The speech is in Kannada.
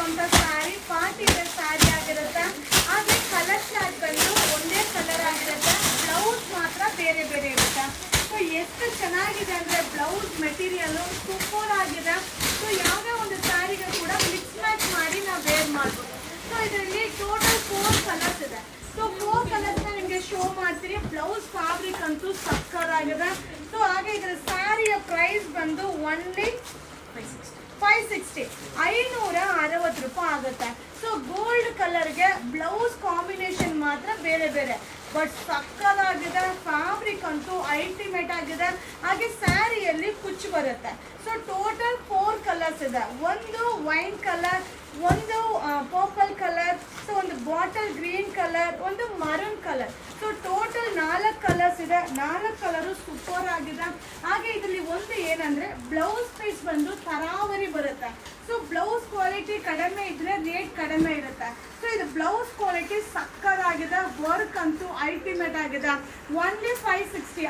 ಇರುವಂತ ಸ್ಯಾರಿ ಪಾರ್ಟಿ ವೇರ್ ಸ್ಯಾರಿ ಆಗಿರುತ್ತೆ. ಹಾಗೆ ಕಲರ್ ಚಾರ್ಟ್ ಬಂದು ಒಂದೇ ಕಲರ್ ಆಗಿರುತ್ತೆ, ಬ್ಲೌಸ್ ಮಾತ್ರ ಬೇರೆ ಬೇರೆ ಇರುತ್ತೆ. ಸೊ ಎಷ್ಟು ಚೆನ್ನಾಗಿದೆ ಅಂದರೆ ಬ್ಲೌಸ್ ಮೆಟೀರಿಯಲ್ ಸೂಪರ್ ಆಗಿದೆ. ಸೊ ಯಾವುದೇ ಒಂದು ಸ್ಯಾರಿಗೆ ಕೂಡ ಮಿಕ್ಸ್ ಮ್ಯಾಚ್ ಮಾಡಿ ನಾವು ವೇರ್ ಮಾಡ್ಬೋದು. ಸೊ ಇದರಲ್ಲಿ ಟೋಟಲ್ 4 ಕಲರ್ಸ್ ಇದೆ. ಸೊ 4 ಕಲರ್ಸ್ನ ನಿಮಗೆ ಶೋ ಮಾಡ್ತೀರಿ. ಬ್ಲೌಸ್ ಫ್ಯಾಬ್ರಿಕ್ ಅಂತೂ ಸಕ್ಕತ್ತಾಗಿದೆ. ಸೊ ಹಾಗೆ ಇದರ ಸ್ಯಾರಿಯ ಪ್ರೈಸ್ ಬಂದು ಓನ್ಲಿ 560 560 ರೂಪಾಯಿ ಆಗುತ್ತೆ. ಸೊ ಗೋಲ್ಡ್ ಕಲರ್ಗೆ ಬ್ಲೌಸ್ ಕಾಂಬಿನೇಷನ್ ಮಾತ್ರ ಬೇರೆ ಬೇರೆ, ಬಟ್ ಸಕ್ಕತ್ತಾಗಿದೆ. ಫ್ಯಾಬ್ರಿಕ್ ಅಂತೂ ಅಲ್ಟಿಮೇಟ್ ಆಗಿದೆ. ಹಾಗೆ ಸ್ಯಾರಿಯಲ್ಲಿ ಕುಚ್ಚು ಬರುತ್ತೆ. ಸೊ ಟೋಟಲ್ 4 ಕಲರ್ಸ್ ಇದೆ. ಒಂದು ವೈನ್ ಕಲರ್, ಒಂದು ಪರ್ಪಲ್ ಕಲರ್, ಸೊ ಒಂದು ಬಾಟಲ್ ಗ್ರೀನ್ ಕಲರ್, ಒಂದು maroon colour. So total 4 colours ಇದೆ. 4 ಕಲರು ಸೂಪರ್ ಆಗಿದೆ. ಹಾಗೆ ಇದರಲ್ಲಿ ಒಂದು ಏನಂದ್ರೆ ಬ್ಲೌಸ್ ಪೀಸ್ ಬಂದು ತರಾವರಿ ಬರುತ್ತೆ. ಸೊ ಬ್ಲೌಸ್ ಕ್ವಾಲಿಟಿ ಕಡಿಮೆ ಇದ್ರೆ ರೇಟ್ ಕಡಿಮೆ ಇರುತ್ತೆ. ಸೊ ಇದು ಬ್ಲೌಸ್ ಕ್ವಾಲಿಟಿ ಸಕ್ಕತ್ತಾಗಿದೆ. ವರ್ಕ್ ಅಂತೂ ಅಲ್ಟಿಮೇಟ್ ಆಗಿದೆ. ಓನ್ಲಿ 560